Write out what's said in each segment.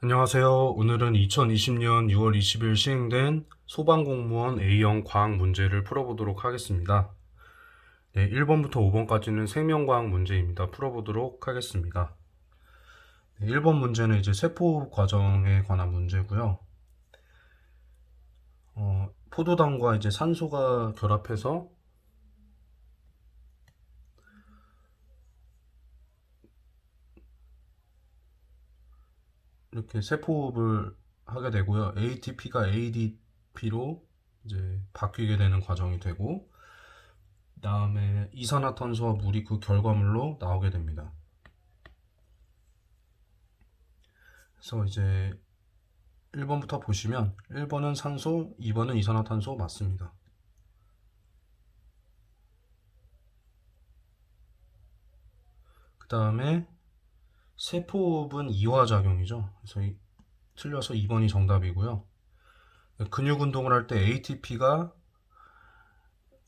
안녕하세요. 오늘은 2020년 6월 20일 시행된 소방공무원 A형 과학 문제를 풀어보도록 하겠습니다. 네, 1번부터 5번까지는 생명과학 문제입니다. 풀어보도록 하겠습니다. 네, 1번 문제는 이제 세포 과정에 관한 문제고요. 포도당과 이제 산소가 결합해서 이렇게 세포호흡을 하게 되고요. ATP가 ADP로 이제 바뀌게 되는 과정이 되고, 다음에 이산화탄소와 물이 그 결과물로 나오게 됩니다. 그래서 이제 1번부터 보시면 1번은 산소, 2번은 이산화탄소 맞습니다. 그 다음에 세포호흡은 이화작용이죠. 그래서 틀려서 2번이 정답이고요. 근육 운동을 할 때 ATP가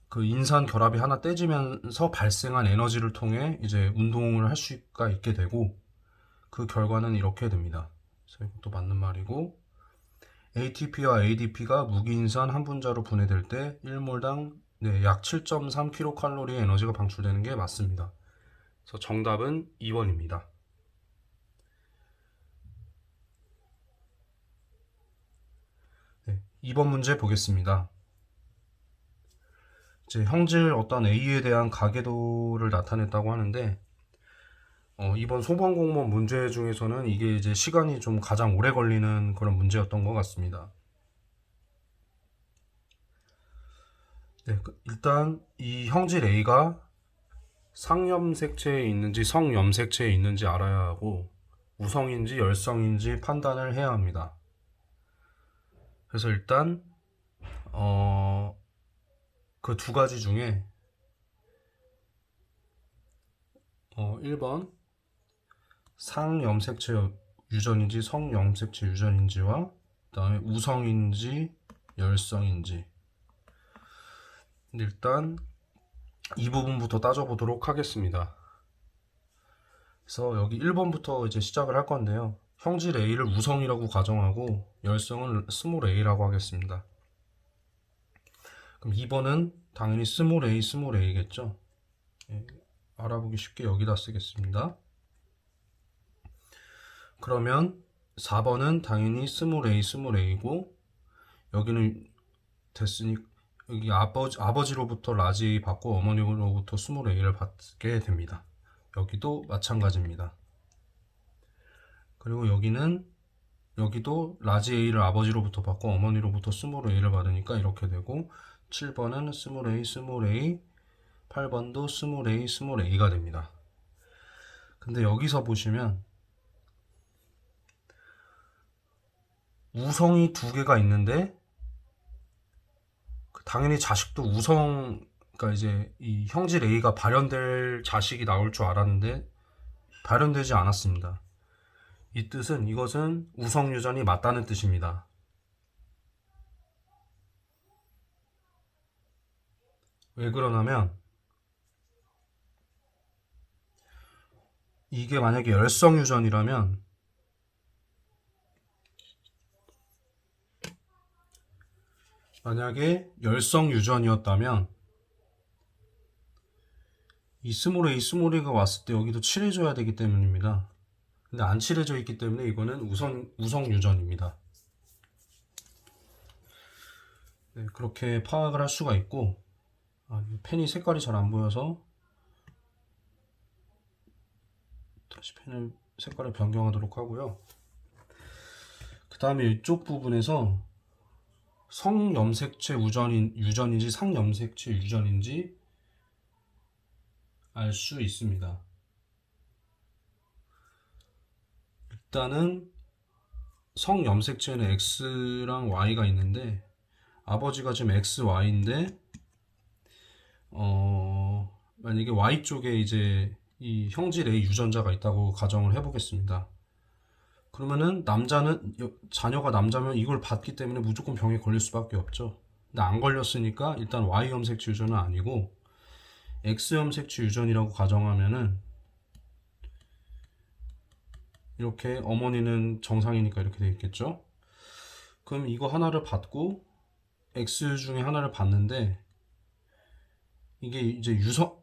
그 인산 결합이 하나 떼지면서 발생한 에너지를 통해 이제 운동을 할 수가 있게 되고, 그 결과는 이렇게 됩니다. 그래서 이것도 맞는 말이고, ATP와 ADP가 무기인산 한 분자로 분해될 때 1몰당 약 7.3kcal의 에너지가 방출되는 게 맞습니다. 그래서 정답은 2번입니다. 네, 2번 문제 보겠습니다. 이제 형질 어떤 A에 대한 가계도를 나타냈다고 하는데, 이번 소방공무원 문제 중에서는 이게 이제 시간이 좀 가장 오래 걸리는 그런 문제였던 것 같습니다. 네, 일단 이 형질 A가 상염색체에 있는지 성염색체에 있는지 알아야 하고, 우성인지 열성인지 판단을 해야 합니다. 그래서 일단 그 두 가지 중에 1번 상염색체 유전인지 성염색체 유전인지와 그 다음에 우성인지 열성인지, 일단 이 부분부터 따져보도록 하겠습니다. 그래서 여기 1번부터 이제 시작을 할 건데요. 형질 A를 우성이라고 가정하고 열성은 스몰 a라고 하겠습니다. 그럼 2번은 당연히 스몰 a겠죠. 예, 알아보기 쉽게 여기다 쓰겠습니다. 그러면 4번은 당연히 스몰 a고, 여기는 됐으니 여기 아버지로부터 라지 A 받고 어머니로부터 스몰 a를 받게 됩니다. 여기도 마찬가지입니다. 그리고 여기도 라지 A를 아버지로부터 받고 어머니로부터 스몰 a를 받으니까 이렇게 되고, 7번은 스몰 A, 8번도 스몰 A가 됩니다. 근데 여기서 보시면 우성이 두 개가 있는데, 당연히 자식도 그러니까 이제 이 형질 A가 발현될 자식이 나올 줄 알았는데 발현되지 않았습니다. 이 뜻은 이것은 우성 유전이 맞다는 뜻입니다. 왜 그러냐면, 이게 만약에 열성 유전이라면 만약에 열성 유전이었다면 이 스몰 A가 왔을 때 여기도 칠해줘야 되기 때문입니다. 근데 안 칠해져 있기 때문에 이거는 우성 유전입니다. 네, 그렇게 파악을 할 수가 있고, 펜이 색깔이 잘 안 보여서 다시 펜을 색깔을 변경하도록 하고요. 그 다음에 이쪽 부분에서 성염색체 유전인지 상염색체 유전인지 알 수 있습니다. 일단은 성염색체는 X랑 Y가 있는데, 아버지가 지금 XY인데, 만약에 Y 쪽에 이제 이 형질 A 유전자가 있다고 가정을 해보겠습니다. 그러면은 자녀가 남자면 이걸 받기 때문에 무조건 병에 걸릴 수밖에 없죠. 근데 안 걸렸으니까 일단 Y염색체 유전은 아니고 X염색체 유전이라고 가정하면은 이렇게 어머니는 정상이니까 이렇게 되어 있겠죠. 그럼 이거 하나를 받고 X 중에 하나를 받는데 이게 이제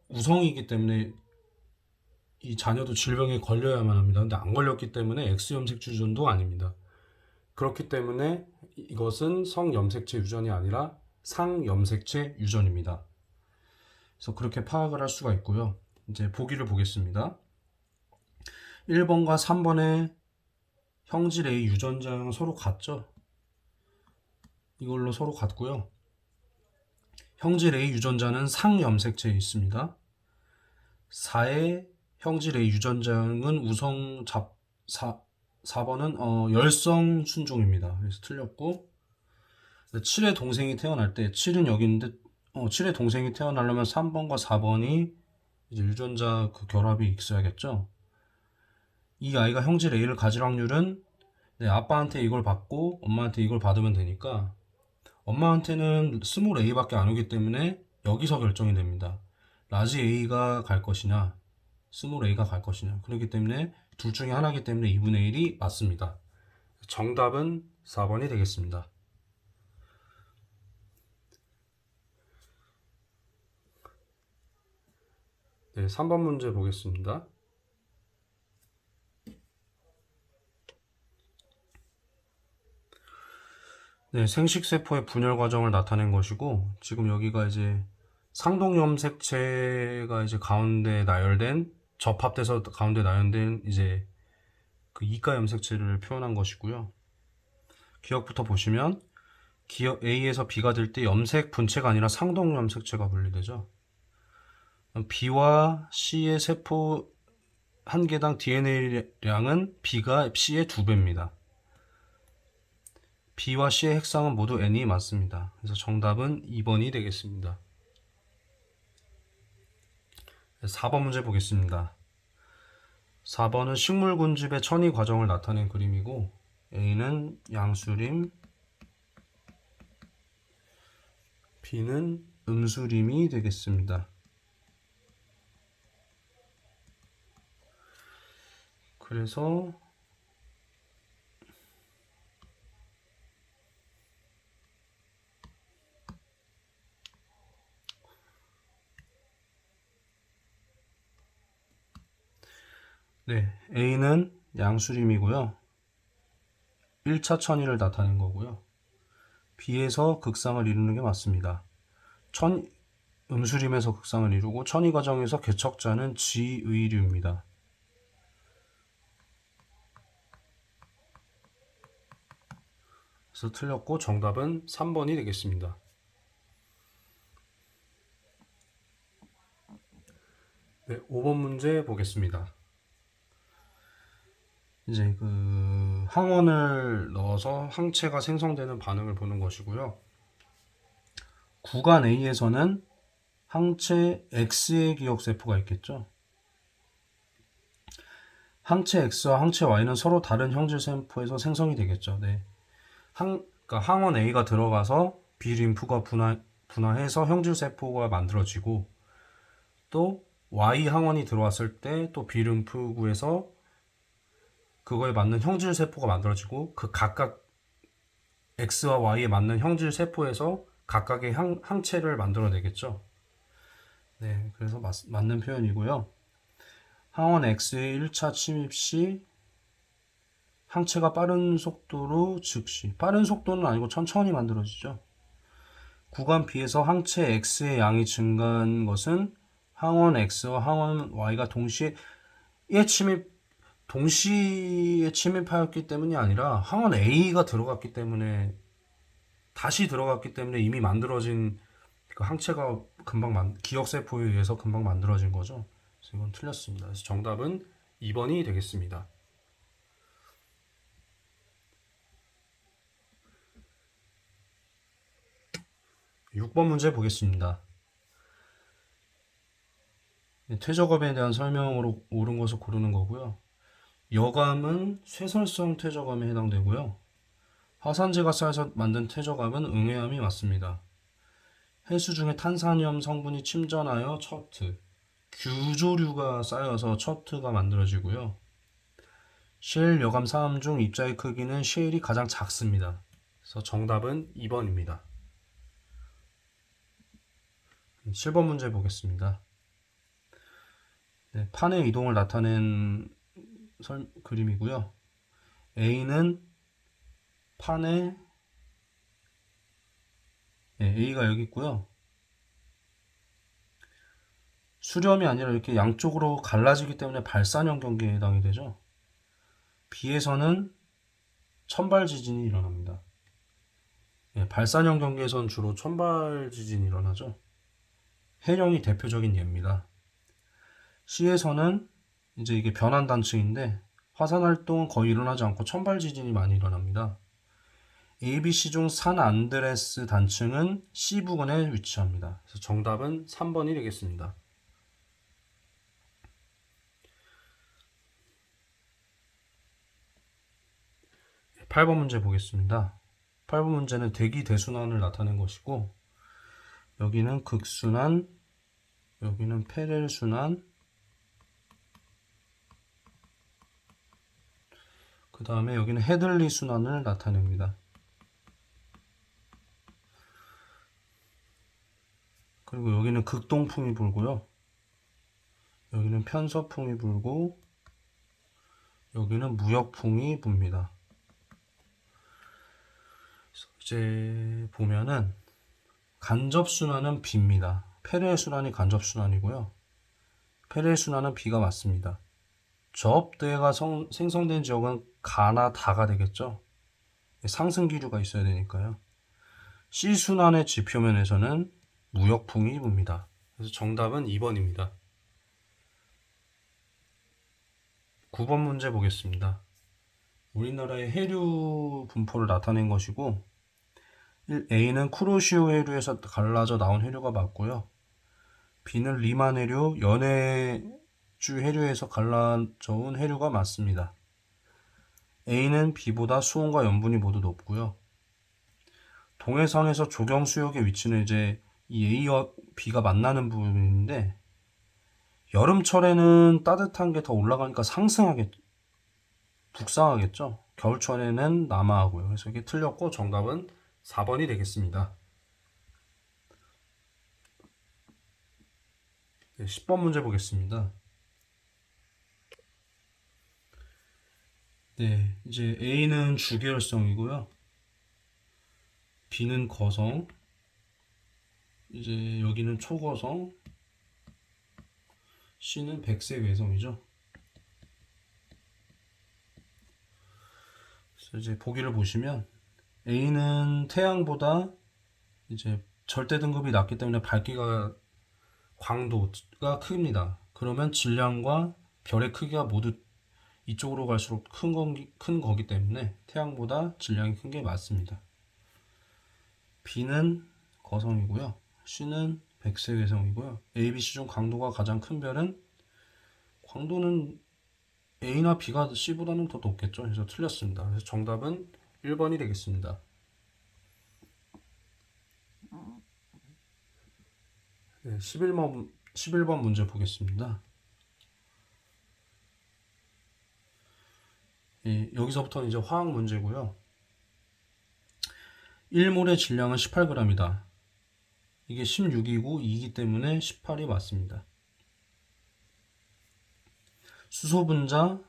우성이기 때문에 이 자녀도 질병에 걸려야만 합니다. 근데 안 걸렸기 때문에 X염색체 유전도 아닙니다. 그렇기 때문에 이것은 성염색체 유전이 아니라 상염색체 유전입니다. 그래서 그렇게 파악을 할 수가 있고요. 이제 보기를 보겠습니다. 1번과 3번의 형질 A 유전자는 서로 같죠? 이걸로 서로 같고요. 형질 A 유전자는 상염색체에 있습니다. 4의 형질 A 유전자는 우성 4번은 열성 순종입니다. 그래서 틀렸고 7의 동생이 태어날 때 7은 여기 있는데 7의 동생이 태어나려면 3번과 4번이 이제 유전자 그 결합이 있어야겠죠. 이 아이가 형질 A를 가질 확률은 아빠한테 이걸 받고 엄마한테 이걸 받으면 되니까 엄마한테는 스몰 a밖에 안 오기 때문에 여기서 결정이 됩니다. 라지 a가 갈 것이냐 스몰 a가 갈 것이냐. 그렇기 때문에 둘 중에 하나이기 때문에 2분의 1이 맞습니다. 정답은 4번이 되겠습니다. 네, 3번 문제 보겠습니다. 네, 생식세포의 분열 과정을 나타낸 것이고, 지금 여기가 이제 상동염색체가 이제 가운데 나열된, 접합돼서 가운데 나열된 이제 그 이가 염색체를 표현한 것이고요. 기억부터 보시면, 기억 A에서 B가 될 때 염색 분체가 아니라 상동염색체가 분리되죠. B와 C의 세포 한 개당 DNA량은 B가 C의 2배입니다. B와 C의 핵상은 모두 N이 맞습니다. 그래서 정답은 2번이 되겠습니다. 4번 문제 보겠습니다. 4번은 식물 군집의 천위 과정을 나타낸 그림이고 A는 양수림, B는 음수림이 되겠습니다. 그래서 네, A는 양수림이고요. 1차 천위를 나타낸 거고요. B에서 극상을 이루는 게 맞습니다. 음수림에서 극상을 이루고 천위 과정에서 개척자는 지의류입니다. 그래서 틀렸고 정답은 3번이 되겠습니다. 네, 5번 문제 보겠습니다. 이제 그 항원을 넣어서 항체가 생성되는 반응을 보는 것이고요. 구간 A에서는 항체 X의 기억세포가 있겠죠. 항체 X와 항체 Y는 서로 다른 형질세포에서 생성이 되겠죠. 네. 그러니까 항원 A가 들어가서 B 림프가 분화해서 형질세포가 만들어지고 또 Y 항원이 들어왔을 때 또 B 림프구에서 그거에 맞는 형질세포가 만들어지고 그 각각 X와 Y에 맞는 형질세포에서 각각의 항체를 만들어내겠죠. 네, 그래서 맞는 표현이고요. 항원 X의 1차 침입 시 항체가 빠른 속도로 즉시, 빠른 속도는 아니고 천천히 만들어지죠. 구간 B에서 항체 X의 양이 증가한 것은 항원 X와 항원 Y가 동시에 침입하였기 때문이 아니라 항원 A가 들어갔기 때문에 다시 들어갔기 때문에 이미 만들어진 그 항체가 기억세포에 의해서 금방 만들어진 거죠. 그래서 이건 틀렸습니다. 그래서 정답은 2번이 되겠습니다. 6번 문제 보겠습니다. 퇴적암에 대한 설명으로 옳은 것을 고르는 거고요. 여감은 쇠설성 퇴적암에 해당되고요. 화산재가 쌓여서 만든 퇴적암은 응애암이 맞습니다. 해수 중에 탄산염 성분이 침전하여 처트, 규조류가 쌓여서 처트가 만들어지고요. 쉘 여감 사암 중 입자의 크기는 쉘이 가장 작습니다. 그래서 정답은 2번입니다. 7번 문제 보겠습니다. 네, 판의 이동을 나타낸 그림이고요. A는 판의 A가 여기 있고요. 수렴이 아니라 이렇게 양쪽으로 갈라지기 때문에 발산형 경계에 해당이 되죠. B에서는 천발 지진이 일어납니다. 발산형 경계에서는 주로 천발 지진이 일어나죠. 해령이 대표적인 예입니다. C에서는 이제 이게 변환 단층인데 화산 활동은 거의 일어나지 않고 천발 지진이 많이 일어납니다. A, B, C 중 산 안드레스 단층은 C 부근에 위치합니다. 그래서 정답은 3번이 되겠습니다. 8번 문제 보겠습니다. 8번 문제는 대기 대순환을 나타낸 것이고, 여기는 극순환, 여기는 페렐순환, 그 다음에 여기는 헤들리 순환을 나타냅니다. 그리고 여기는 극동풍이 불고요. 여기는 편서풍이 불고, 여기는 무역풍이 붑니다. 이제 보면은 간접순환은 B입니다. 페레순환이 간접순환이고요. 페레순환은 B가 맞습니다. 저압대가 생성된 지역은 가나 다가 되겠죠. 상승 기류가 있어야 되니까요. C순환의 지표면에서는 무역풍이 붑니다. 그래서 정답은 2번입니다. 9번 문제 보겠습니다. 우리나라의 해류 분포를 나타낸 것이고, A는 쿠로시오 해류에서 갈라져 나온 해류가 맞고요. B는 리만 해류, 연해주 해류에서 갈라져 온 해류가 맞습니다. A는 B보다 수온과 염분이 모두 높고요. 동해상에서 조경수역의 위치는 이제 이 A와 B가 만나는 부분인데, 여름철에는 따뜻한 게 더 올라가니까 북상하겠죠. 겨울철에는 남하하고요. 그래서 이게 틀렸고 정답은 4번이 되겠습니다. 네, 10번 문제 보겠습니다. 네, 이제 A는 주계열성이고요. B는 거성, 이제 여기는 초거성, C는 백색 외성이죠. 그래서 이제 보기를 보시면 A는 태양보다 이제 절대 등급이 낮기 때문에 밝기가 광도가 큽니다. 그러면 질량과 별의 크기가 모두 이쪽으로 갈수록 큰 거기 때문에 태양보다 질량이 큰 게 맞습니다. B는 거성이고요. C는 백색 외성이고요. A, B, C 중 강도가 가장 큰 별은 광도는 A나 B가 C보다는 더 높겠죠. 그래서 틀렸습니다. 그래서 정답은 1번이 되겠습니다. 네, 11번 문제 보겠습니다. 예, 여기서부터는 이제 화학 문제고요. 1몰의 질량은 18g이다. 이게 16이고 2이기 때문에 18이 맞습니다. 수소 분자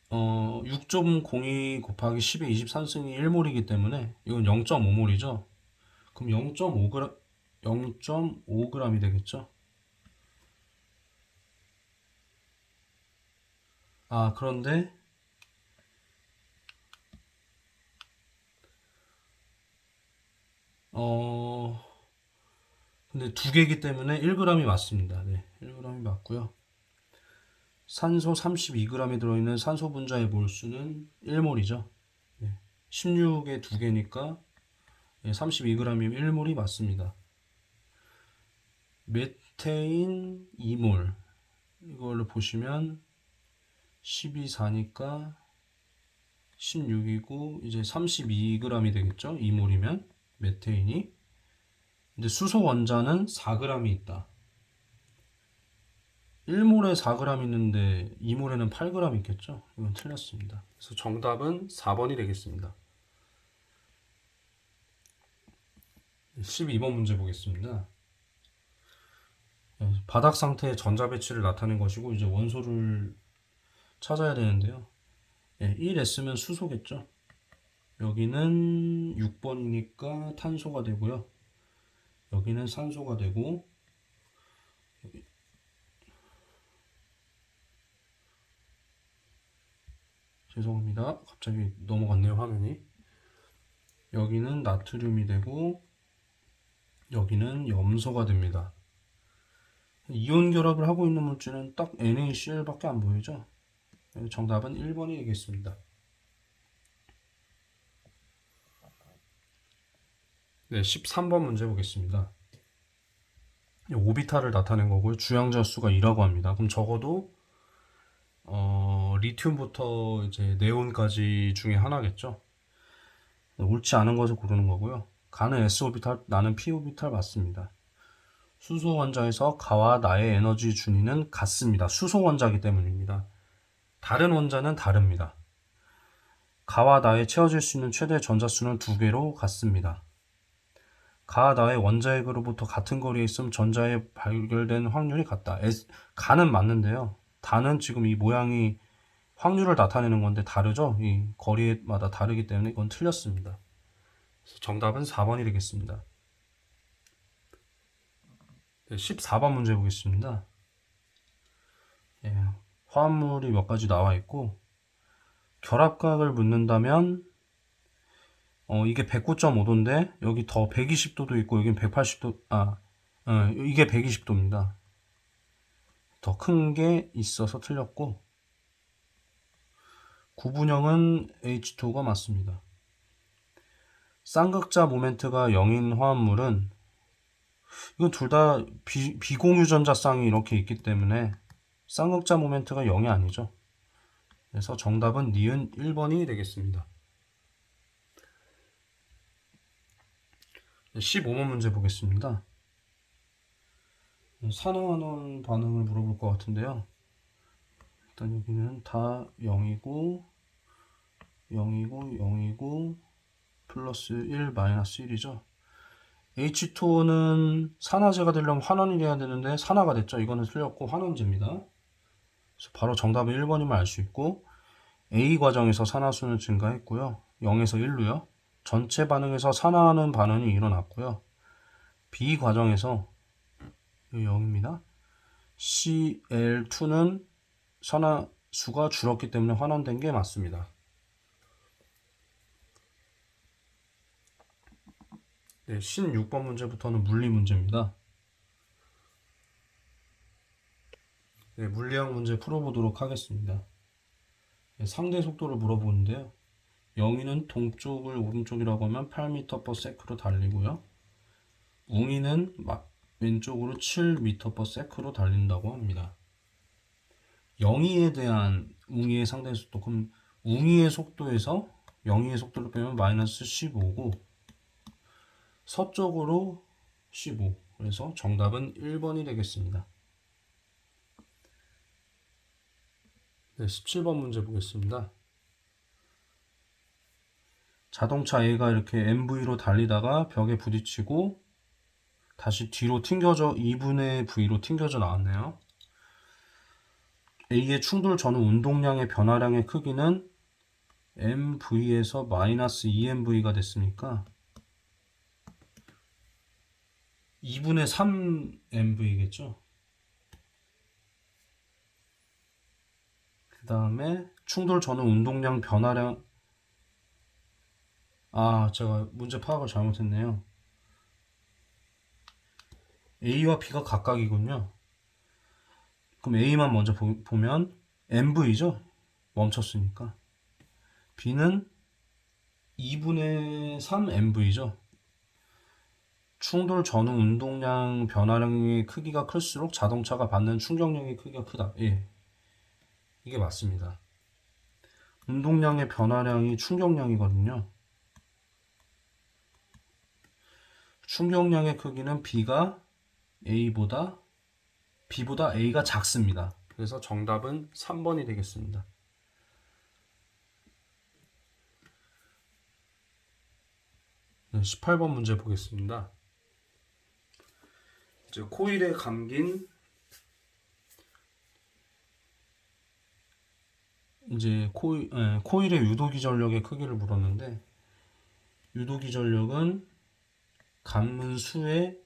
6.02 곱하기 10의 23승이 1몰이기 때문에 이건 0.5몰이죠. 그럼 0.5g이 되겠죠. 아, 그런데 근데 두 개이기 때문에 1g이 맞습니다. 네, 1g이 맞고요. 산소 32g이 들어있는 산소 분자의 몰수는 1몰이죠. 네, 16에 두 개니까 32g이면 1몰이 맞습니다. 메테인 2몰 이걸로 보시면 12, 4니까 16이고 이제 32g이 되겠죠. 2몰이면 메테인이. 근데 수소 원자는 4g이 있다. 1몰에 4g 있는데 2몰에는 8g 있겠죠? 이건 틀렸습니다. 그래서 정답은 4번이 되겠습니다. 12번 문제 보겠습니다. 바닥 상태의 전자 배치를 나타낸 것이고 이제 원소를 찾아야 되는데요. 1S면 수소겠죠? 여기는 6번이니까 탄소가 되고요. 여기는 산소가 되고 죄송합니다. 갑자기 넘어갔네요, 화면이. 여기는 나트륨이 되고 여기는 염소가 됩니다. 이온 결합을 하고 있는 물질은 딱 NaCl밖에 안 보이죠? 정답은 1번이 되겠습니다. 네, 13번 문제 보겠습니다. 오비탈을 나타낸 거고요. 주양자 수가 2라고 합니다. 그럼 적어도 리튬부터 이제 네온까지 중에 하나겠죠. 옳지 않은 것을 고르는 거고요. 가는 S오비탈, 나는 P오비탈 맞습니다. 수소 원자에서 가와 나의 에너지 준위는 같습니다. 수소 원자이기 때문입니다. 다른 원자는 다릅니다. 가와 나에 채워질 수 있는 최대 전자수는 2개로 같습니다. 가와 나의 원자핵으로부터 같은 거리에 있음 전자에 발견된 확률이 같다. 가는 맞는데요. 다는 지금 이 모양이 확률을 나타내는 건데 다르죠? 이 거리마다 다르기 때문에 이건 틀렸습니다. 정답은 4번이 되겠습니다. 네, 14번 문제 보겠습니다. 화합물이 몇 가지 나와 있고 결합각을 묻는다면 이게 109.5도인데 여기 더 120도도 있고 여긴 180도 이게 120도입니다. 더 큰 게 있어서 틀렸고 구분형은 H2가 맞습니다. 쌍극자 모멘트가 0인 화합물은 이건 둘 다 비공유전자쌍이 이렇게 있기 때문에 쌍극자 모멘트가 0이 아니죠. 그래서 정답은 니은 1번이 되겠습니다. 15번 문제 보겠습니다. 산화환원 반응을 물어볼 것 같은데요. 일단 여기는 다 0이고 0이고 0이고 플러스 1 마이너스 1이죠. H2O는 산화제가 되려면 환원이 돼야 되는데 산화가 됐죠. 이거는 틀렸고 환원제입니다. 그래서 바로 정답은 1번임을 알 수 있고 A 과정에서 산화수는 증가했고요. 0에서 1로요. 전체 반응에서 산화하는 반응이 일어났고요. B 과정에서 0입니다. Cl2는 산화수가 줄었기 때문에 환원된 게 맞습니다. 네, 16번 문제부터는 물리 문제입니다. 네, 물리학 문제 풀어보도록 하겠습니다. 네, 상대 속도를 물어보는데요. 영희는 동쪽을 오른쪽이라고 하면 8m/s로 달리고요. 웅이는 왼쪽으로 7m/s로 달린다고 합니다. 영희에 대한 웅이의 상대 속도, 그럼 웅이의 속도에서 영희의 속도를 빼면 마이너스 15고 서쪽으로 15. 그래서 정답은 1번이 되겠습니다. 네, 17번 문제 보겠습니다. 자동차 A가 이렇게 MV로 달리다가 벽에 부딪히고 다시 뒤로 튕겨져 2분의 V로 튕겨져 나왔네요. A의 충돌 전후 운동량의 변화량의 크기는 MV에서 마이너스 2MV가 됐으니까 2분의 3MV겠죠. 그 다음에 충돌 전후 운동량 변화량 제가 문제 파악을 잘못했네요. A와 B가 각각이군요. 그럼 A만 먼저 보면 MV죠. 멈췄으니까. B는 2분의 3 MV죠. 충돌 전후 운동량 변화량의 크기가 클수록 자동차가 받는 충격량의 크기가 크다. 예, 이게 맞습니다. 운동량의 변화량이 충격량이거든요. 충격량의 크기는 B가 A보다 B보다 A가 작습니다. 그래서 정답은 3번이 되겠습니다. 네, 18번 문제 보겠습니다. 이제 코일에 감긴 코일의 유도기 전력의 크기를 물었는데, 유도기 전력은 감문 수의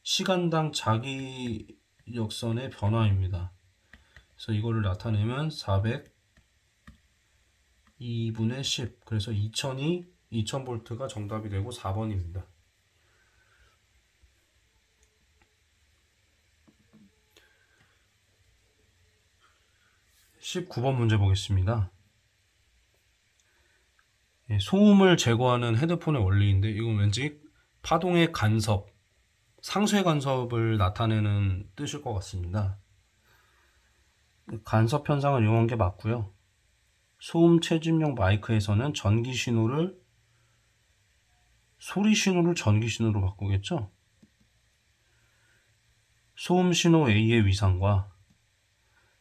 시간당 자기력선의 변화입니다. 그래서 이거를 나타내면 402분의 10, 그래서 2000볼트가 정답이 되고 4번입니다. 19번 문제 보겠습니다. 소음을 제거하는 헤드폰의 원리인데, 이건 왠지 파동의 간섭, 상쇄 간섭을 나타내는 뜻일 것 같습니다. 간섭 현상을 이용한 게 맞고요. 소음 채집용 마이크에서는 전기 신호를 소리 신호를 전기 신호로 바꾸겠죠. 소음 신호 A의 위상과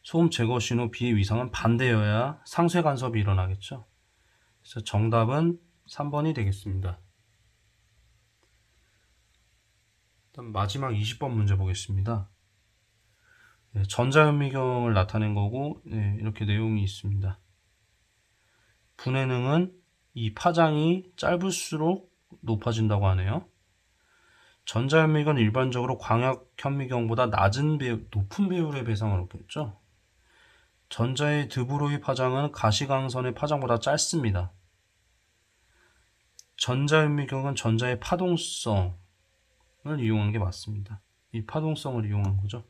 소음 제거 신호 B의 위상은 반대여야 상쇄 간섭이 일어나겠죠. 그래서 정답은 3번이 되겠습니다. 일단 마지막 20번 문제 보겠습니다. 전자현미경을 나타낸 거고, 이렇게 내용이 있습니다. 분해능은 이 파장이 짧을수록 높아진다고 하네요. 전자현미경은 일반적으로 광학현미경보다 높은 배율의 배상을 얻겠죠. 전자의 드브로이 파장은 가시광선의 파장보다 짧습니다. 전자현미경은 전자의 파동성을 이용한 게 맞습니다. 이 파동성을 이용한 거죠.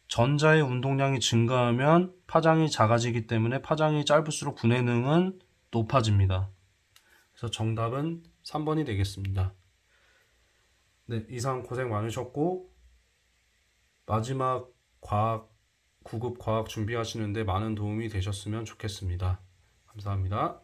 전자의 운동량이 증가하면 파장이 작아지기 때문에 파장이 짧을수록 분해능은 높아집니다. 그래서 정답은 3번이 되겠습니다. 네, 이상 고생 많으셨고, 마지막 9급 과학 준비하시는데 많은 도움이 되셨으면 좋겠습니다. 감사합니다.